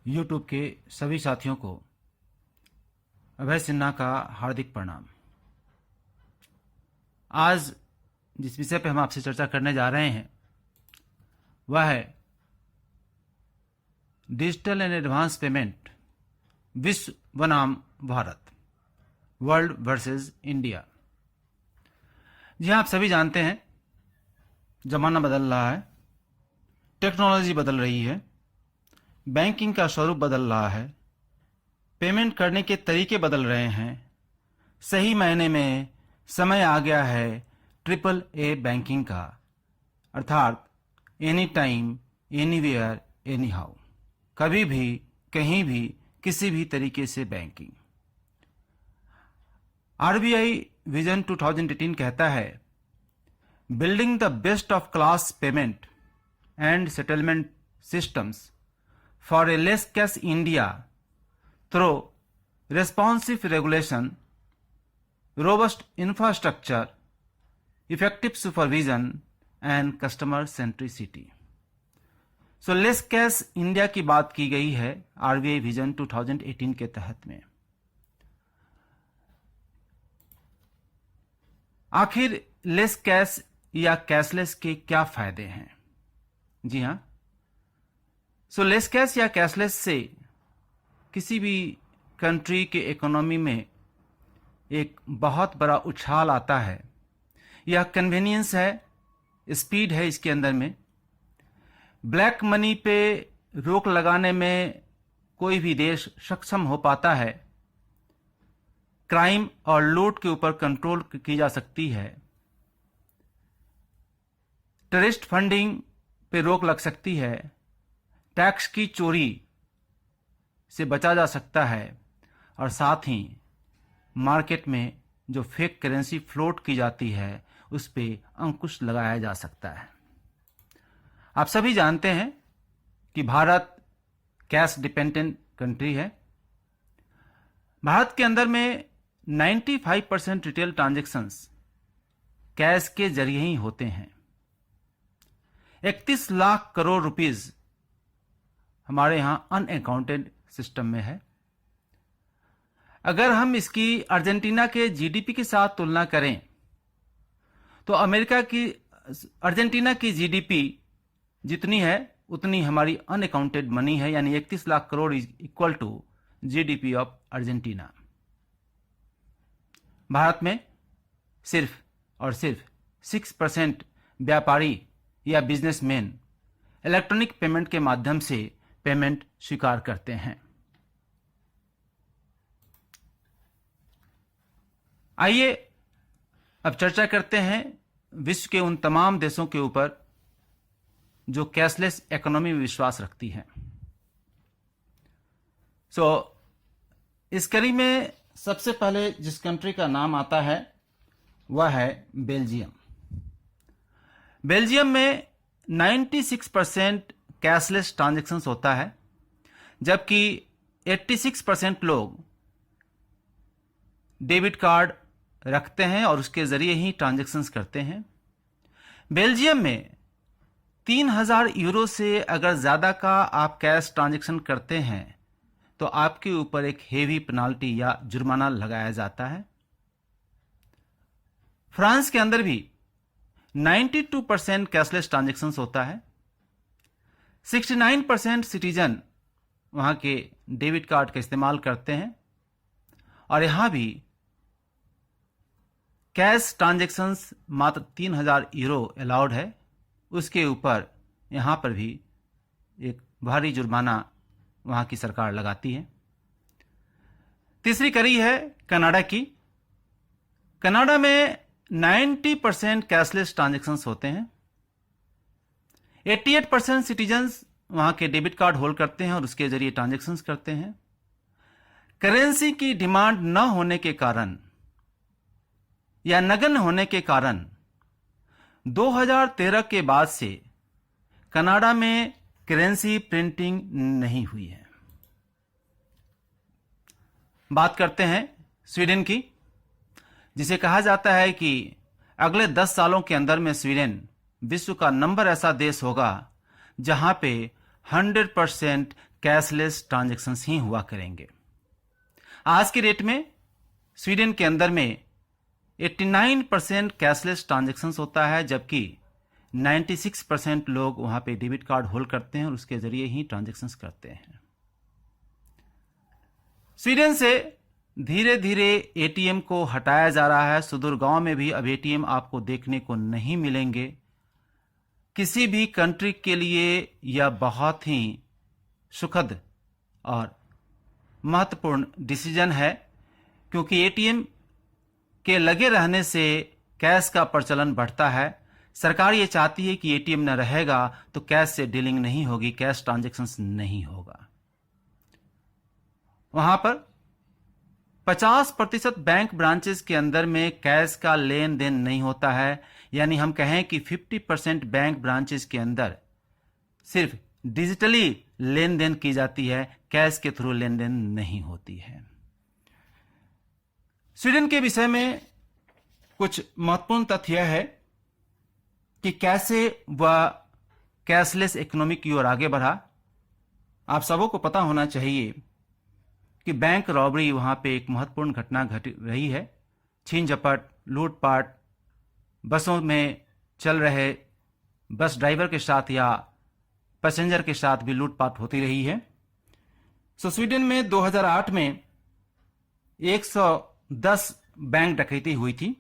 YouTube के सभी साथियों को अभय सिन्हा का हार्दिक प्रणाम। आज जिस विषय पर हम आपसे चर्चा करने जा रहे हैं वह है डिजिटल एंड एडवांस पेमेंट, विश्व बनाम भारत, वर्ल्ड वर्सेस इंडिया। जी हाँ, आप सभी जानते हैं जमाना बदल रहा है, टेक्नोलॉजी बदल रही है, बैंकिंग का स्वरूप बदल रहा है, पेमेंट करने के तरीके बदल रहे हैं। सही मायने में समय आ गया है AAA बैंकिंग का, अर्थात any time anywhere any how, कभी भी कहीं भी किसी भी तरीके से बैंकिंग। RBI विजन 2018 कहता है building the best of class payment and settlement systems for a less cash India through responsive regulation, robust infrastructure, effective supervision and customer centricity। So less cash India की बात की गई है RBI vision 2018 के तहत में। आखिर लेस कैश या कैशलेस के क्या फायदे हैं? जी हाँ, सो लेस कैश या कैशलेस से किसी भी कंट्री के इकोनॉमी में एक बहुत बड़ा उछाल आता है। यह कन्वीनियंस है, स्पीड है इसके अंदर में। ब्लैक मनी पे रोक लगाने में कोई भी देश सक्षम हो पाता है। क्राइम और लूट के ऊपर कंट्रोल की जा सकती है। टेररिस्ट फंडिंग पे रोक लग सकती है। टैक्स की चोरी से बचा जा सकता है और साथ ही मार्केट में जो फेक करेंसी फ्लोट की जाती है उस पे अंकुश लगाया जा सकता है। आप सभी जानते हैं कि भारत कैश डिपेंडेंट कंट्री है। भारत के अंदर में 95% रिटेल ट्रांजैक्शंस कैश के जरिए ही होते हैं। 31 लाख करोड़ रुपीस हमारे यहां अनअकाउंटेड सिस्टम में है। अगर हम इसकी अर्जेंटीना के जीडीपी के साथ तुलना करें तो अर्जेंटीना की जीडीपी जितनी है उतनी हमारी अनअकाउंटेड मनी है, यानी 31 lakh crore is equal to GDP of Argentina. Bharat में सिर्फ और सिर्फ 6% व्यापारी या बिजनेसमैन इलेक्ट्रॉनिक पेमेंट के माध्यम से पेमेंट स्वीकार करते हैं। आइए अब चर्चा करते हैं विश्व के उन तमाम देशों के ऊपर जो कैशलेस इकोनॉमी में विश्वास रखती हैं। इस कड़ी में सबसे पहले जिस कंट्री का नाम आता है वह है बेल्जियम। बेल्जियम में 96% कैशलेस ट्रांजैक्शंस होता है, जबकि 86% लोग डेबिट कार्ड रखते हैं और उसके जरिए ही ट्रांजैक्शंस करते हैं। बेल्जियम में 3000 यूरो से अगर ज्यादा का आप कैश ट्रांजैक्शन करते हैं तो आपके ऊपर एक हेवी पेनाल्टी या जुर्माना लगाया जाता है। फ्रांस के अंदर भी 92% कैशलेस ट्रांजैक्शंस होता है। 69% सिटीजन वहां के डेबिट कार्ड का इस्तेमाल करते हैं और यहां भी कैश ट्रांजैक्शंस मात्र 3000 यूरो अलाउड है। उसके ऊपर यहां पर भी एक भारी जुर्माना वहां की सरकार लगाती है। तीसरी कड़ी है कनाडा की। कनाडा में 90% कैशलेस ट्रांजैक्शंस होते हैं। 88% सिटीजन्स वहां के डेबिट कार्ड होल्ड करते हैं और उसके जरिए ट्रांजैक्शंस करते हैं। करेंसी की डिमांड न होने के कारण या नगण्य होने के कारण 2013 के बाद से कनाडा में करेंसी प्रिंटिंग नहीं हुई है। बात करते हैं स्वीडन की, जिसे कहा जाता है कि अगले 10 सालों के अंदर में स्वीडन विश्व का नंबर ऐसा देश होगा जहां पे 100% कैशलेस ट्रांजैक्शंस ही हुआ करेंगे। आज की डेट में स्वीडन के अंदर में 89% कैशलेस ट्रांजैक्शंस होता है, जबकि 96% लोग वहां पे डेबिट कार्ड होल्ड करते हैं और उसके जरिए ही ट्रांजैक्शंस करते हैं। स्वीडन से धीरे धीरे एटीएम को हटाया जा रहा है। सुदूर गांव में भी अब एटीएम आपको देखने को नहीं मिलेंगे। किसी भी कंट्री के लिए यह बहुत ही सुखद और महत्वपूर्ण डिसीजन है, क्योंकि एटीएम के लगे रहने से कैश का प्रचलन बढ़ता है। सरकार ये चाहती है कि एटीएम न रहेगा तो कैश से डीलिंग नहीं होगी, कैश ट्रांजैक्शंस नहीं होगा। वहां पर 50% बैंक ब्रांचेस के अंदर में कैश का लेन देन नहीं होता है, यानी हम कहें कि 50% बैंक ब्रांचेस के अंदर सिर्फ डिजिटली लेन देन की जाती है, कैश के थ्रू लेन देन नहीं होती है। स्वीडन के विषय में कुछ महत्वपूर्ण तथ्य है कि कैसे वह कैशलेस इकोनॉमी की ओर आगे बढ़ा। आप सबों को पता होना चाहिए कि बैंक रॉबरी वहां पे एक महत्वपूर्ण घटना घट रही है। छीन झपट, लूटपाट, बसों में चल रहे बस ड्राइवर के साथ या पैसेंजर के साथ भी लूटपाट होती रही है। स्वीडन में 2008 में 110 बैंक डकैती हुई थी।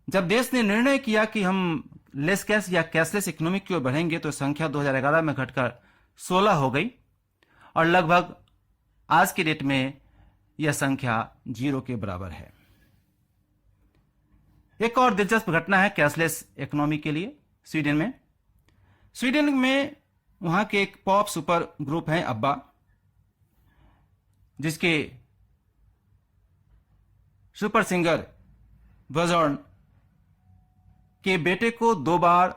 जब देश ने निर्णय किया कि हम लेस कैश या कैशलेस इकोनॉमी की ओर बढ़ेंगे तो संख्या 2011 में घटकर 16 हो गई और लगभग आज की डेट में यह संख्या 0 के बराबर है। एक और दिलचस्प घटना है कैशलेस इकोनॉमी के लिए स्वीडन में वहां के एक पॉप सुपर ग्रुप है अब्बा, जिसके सुपर सिंगर बजॉर्न के बेटे को 2 बार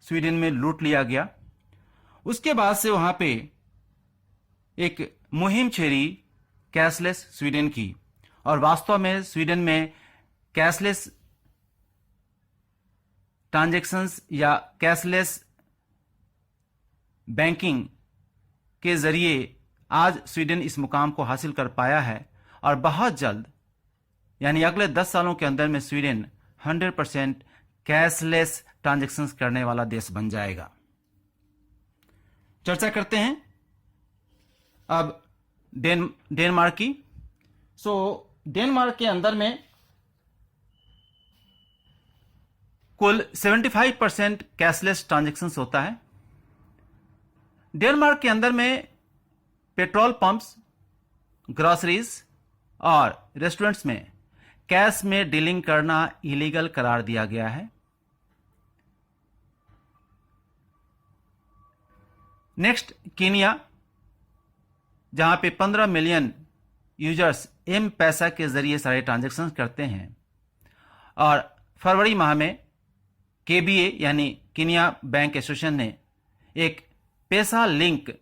स्वीडन में लूट लिया गया। उसके बाद से वहां पे एक मुहिम छेड़ी कैशलेस स्वीडन की, और वास्तव में स्वीडन में कैशलेस ट्रांजैक्शंस या कैशलेस बैंकिंग के जरिए आज स्वीडन इस मुकाम को हासिल कर पाया है, और बहुत जल्द यानी अगले 10 सालों के अंदर में स्वीडन 100% कैशलेस ट्रांजैक्शंस करने वाला देश बन जाएगा। चर्चा करते हैं अब डेनमार्क की। डेनमार्क के अंदर में कुल 75% कैशलेस ट्रांजैक्शंस होता है। डेनमार्क के अंदर में पेट्रोल पंप्स, ग्रोसरीज और रेस्टोरेंट्स में कैश में डीलिंग करना इलीगल करार दिया गया है। नेक्स्ट कीनिया, जहां पे 15 मिलियन यूजर्स एम पैसा के जरिए सारे ट्रांजैक्शंस करते हैं, और फरवरी माह में केबीए यानी कीनिया बैंक एसोसिएशन ने एक पैसा लिंक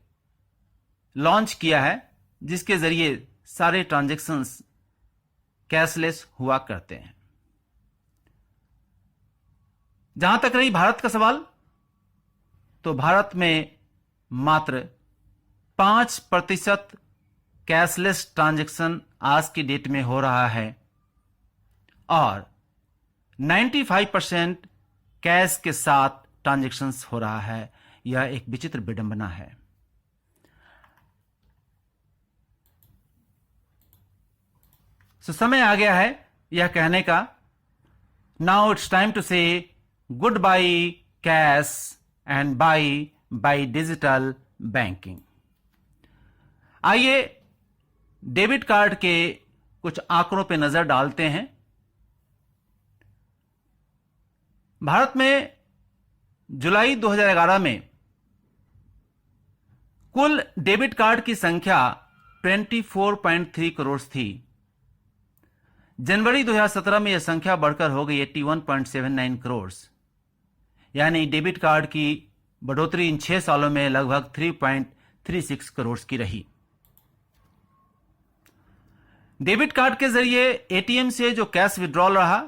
लॉन्च किया है, जिसके जरिए सारे ट्रांजैक्शंस कैशलेस हुआ करते हैं। जहां तक रही भारत का सवाल, तो भारत में मात्र 5% कैशलेस ट्रांजैक्शन आज की डेट में हो रहा है, और 95% कैश के साथ ट्रांजैक्शंस हो रहा है। यह एक विचित्र विडंबना है। समय आ गया है यह कहने का, now it's time to say goodbye cash and buy digital banking. आइए डेबिट कार्ड के कुछ आंकड़ों पर नजर डालते हैं। भारत में जुलाई 2011 में कुल डेबिट कार्ड की संख्या 24.3 करोड़ थी। जनवरी 2017 में यह संख्या बढ़कर हो गई 81.79 करोड़, यानी डेबिट कार्ड की बढ़ोतरी इन 6 सालों में लगभग 3.36 करोड़ की रही। डेबिट कार्ड के जरिए एटीएम से जो कैश विड्रॉल रहा,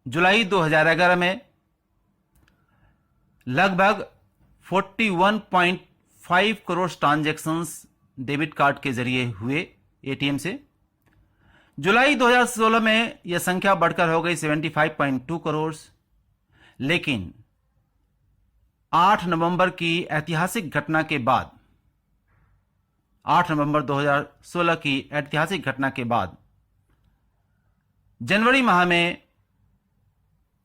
जुलाई 2011 में लगभग 5 करोड़ ट्रांजैक्शंस डेबिट कार्ड के जरिए हुए एटीएम से। जुलाई 2016 में यह संख्या बढ़कर हो गई 75.2 करोड़। लेकिन 8 नवंबर की ऐतिहासिक घटना के बाद, 8 नवंबर 2016 की ऐतिहासिक घटना के बाद जनवरी माह में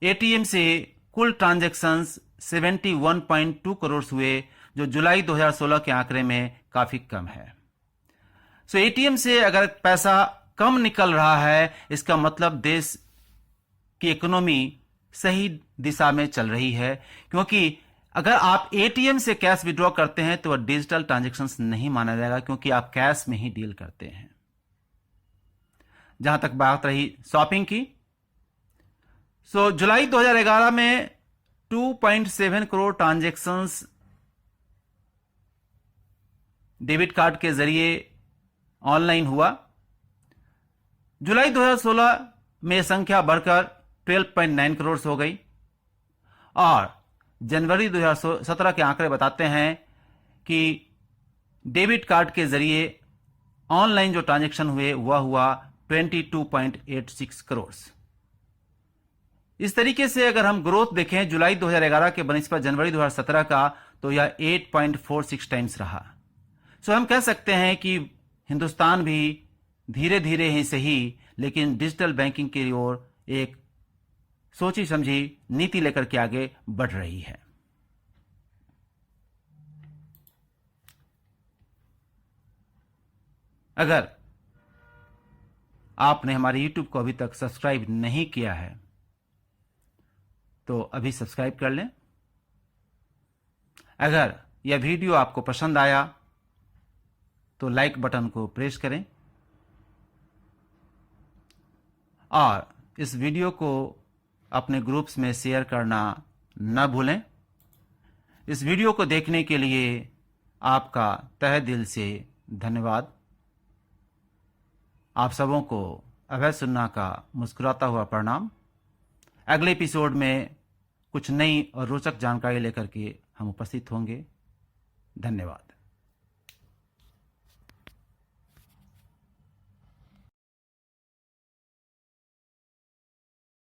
एटीएम से कुल ट्रांजैक्शंस 71.2 करोड़ हुए, जो जुलाई 2016 के आंकड़े में काफी कम है। सो एटीएम से अगर पैसा कम निकल रहा है, इसका मतलब देश की इकोनॉमी सही दिशा में चल रही है, क्योंकि अगर आप एटीएम से कैश विड्रॉ करते हैं तो वह डिजिटल ट्रांजैक्शंस नहीं माना जाएगा, क्योंकि आप कैश में ही डील करते हैं। जहां तक बात रही शॉपिंग की, सो जुलाई 2011 में 2.7 करोड़ ट्रांजैक्शंस डेबिट कार्ड के जरिए ऑनलाइन हुआ। जुलाई 2016 में संख्या बढ़कर 12.9 करोड़ हो गई और जनवरी 2017 के आंकड़े बताते हैं कि डेबिट कार्ड के जरिए ऑनलाइन जो ट्रांजैक्शन हुए वह हुआ 22.86 करोड़। इस तरीके से अगर हम ग्रोथ देखें जुलाई 2011 के बनिस्बत जनवरी 2017 का, तो यह 8.46 टाइम्स रहा। सो हम कह सकते हैं कि हिंदुस्तान भी धीरे धीरे ही सही, लेकिन डिजिटल बैंकिंग की ओर एक सोची समझी नीति लेकर के आगे बढ़ रही है। अगर आपने हमारे YouTube को अभी तक सब्सक्राइब नहीं किया है तो अभी सब्सक्राइब कर लें। अगर यह वीडियो आपको पसंद आया तो लाइक बटन को प्रेस करें और इस वीडियो को अपने ग्रुप्स में शेयर करना न भूलें। इस वीडियो को देखने के लिए आपका तहे दिल से धन्यवाद। आप सबों को अभय सुन्ना का मुस्कुराता हुआ प्रणाम। अगले एपिसोड में कुछ नई और रोचक जानकारी लेकर के हम उपस्थित होंगे। धन्यवाद।